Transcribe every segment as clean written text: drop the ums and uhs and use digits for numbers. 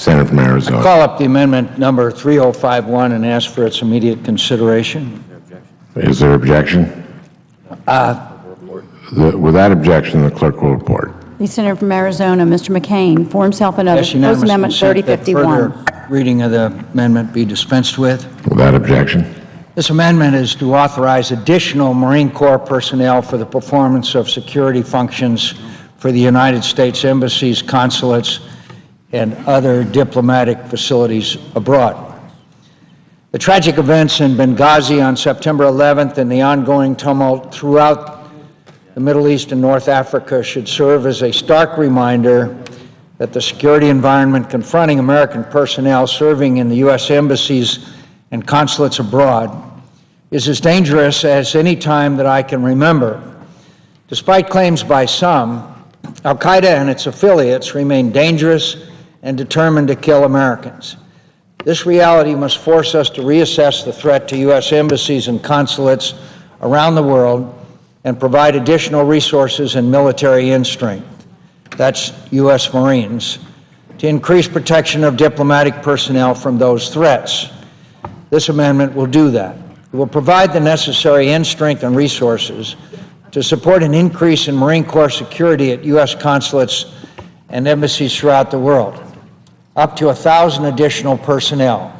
Senator from Arizona. I call up the amendment number 3051 and ask for its immediate consideration. Is there objection? Without objection, the clerk will report. The Senator from Arizona, Mr. McCain, for himself and others, Yes, unanimous propose Amendment consent that 3051. further reading of the amendment be dispensed with. Without objection. This amendment is to authorize additional Marine Corps personnel for the performance of security functions for the United States embassies, consulates, and other diplomatic facilities abroad. The tragic events in Benghazi on September 11th and the ongoing tumult throughout the Middle East and North Africa should serve as a stark reminder that the security environment confronting American personnel serving in the U.S. embassies and consulates abroad is as dangerous as any time that I can remember. Despite claims by some, Al-Qaeda and its affiliates remain dangerous and determined to kill Americans. This reality must force us to reassess the threat to U.S. embassies and consulates around the world and provide additional resources and military strength, that's U.S. Marines, to increase protection of diplomatic personnel from those threats. This amendment will do that. It will provide the necessary strength and resources to support an increase in Marine Corps security at U.S. consulates and embassies throughout the world, up to 1,000 additional personnel,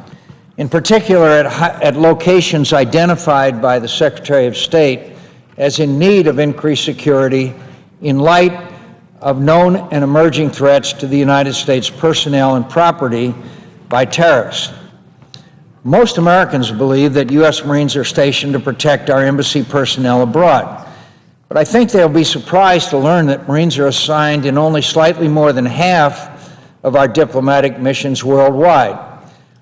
in particular at locations identified by the Secretary of State as in need of increased security in light of known and emerging threats to the United States personnel and property by terrorists. Most Americans believe that U.S. Marines are stationed to protect our embassy personnel abroad. But I think they'll be surprised to learn that Marines are assigned in only slightly more than half of our diplomatic missions worldwide,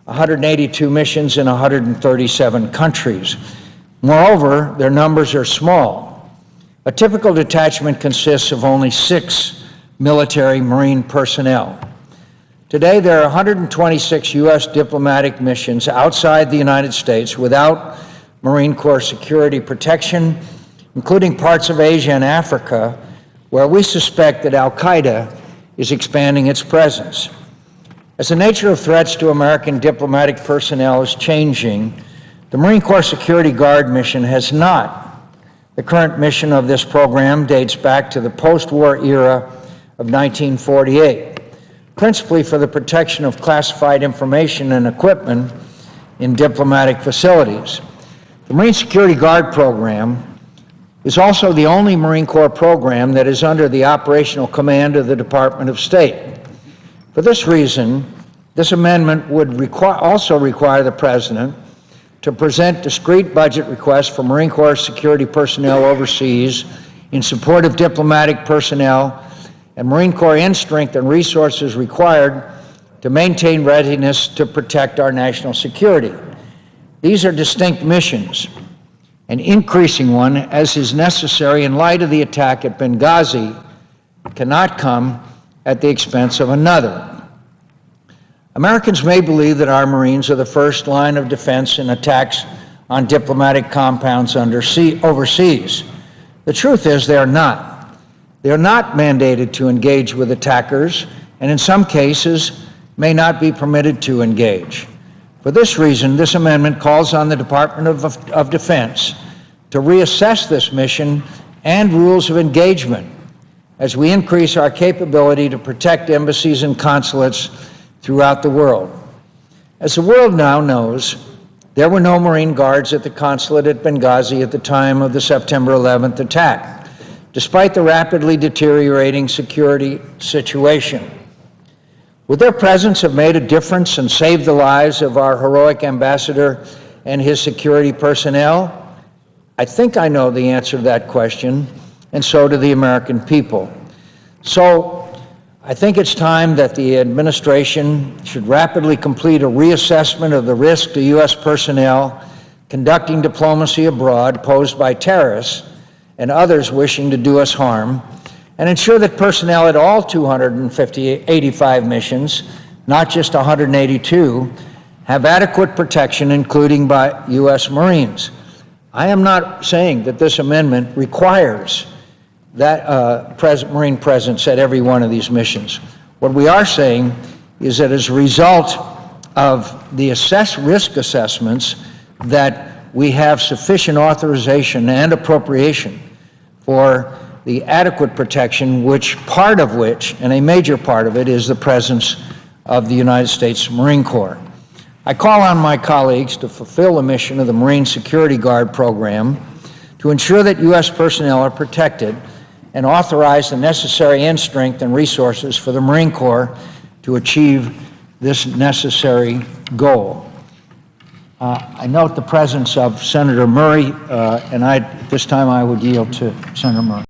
182 missions in 137 countries. Moreover, their numbers are small. A typical detachment consists of only 6 military Marine personnel. Today, there are 126 U.S. diplomatic missions outside the United States without Marine Corps security protection, including parts of Asia and Africa, where we suspect that Al-Qaeda is expanding its presence. As the nature of threats to American diplomatic personnel is changing, the Marine Corps Security Guard mission has not. The current mission of this program dates back to the post-war era of 1948. Principally for the protection of classified information and equipment in diplomatic facilities. The Marine Security Guard program is also the only Marine Corps program that is under the operational command of the Department of State. For this reason, this amendment would also require the President to present discrete budget requests for Marine Corps security personnel overseas in support of diplomatic personnel and Marine Corps strength and resources required to maintain readiness to protect our national security. These are distinct missions. An increasing one, as is necessary in light of the attack at Benghazi, cannot come at the expense of another. Americans may believe that our Marines are the first line of defense in attacks on diplomatic compounds overseas. The truth is they are not. They are not mandated to engage with attackers, and in some cases may not be permitted to engage. For this reason, this amendment calls on the Department of Defense to reassess this mission and rules of engagement as we increase our capability to protect embassies and consulates throughout the world. As the world now knows, there were no Marine Guards at the consulate at Benghazi at the time of the September 11th attack, despite the rapidly deteriorating security situation. Would their presence have made a difference and saved the lives of our heroic ambassador and his security personnel? I think I know the answer to that question, and so do the American people. So I think it's time that the administration should rapidly complete a reassessment of the risk to U.S. personnel conducting diplomacy abroad posed by terrorists and others wishing to do us harm, and ensure that personnel at all 285 missions, not just 182, have adequate protection, including by U.S. Marines. I am not saying that this amendment requires that Marine presence at every one of these missions. What we are saying is that as a result of the risk assessments that we have sufficient authorization and appropriation for the adequate protection, part of which, and a major part of it, is the presence of the United States Marine Corps. I call on my colleagues to fulfill the mission of the Marine Security Guard program to ensure that U.S. personnel are protected and authorize the necessary end strength and resources for the Marine Corps to achieve this necessary goal. I note the presence of Senator Murray, and at this time I would yield to Senator Murray.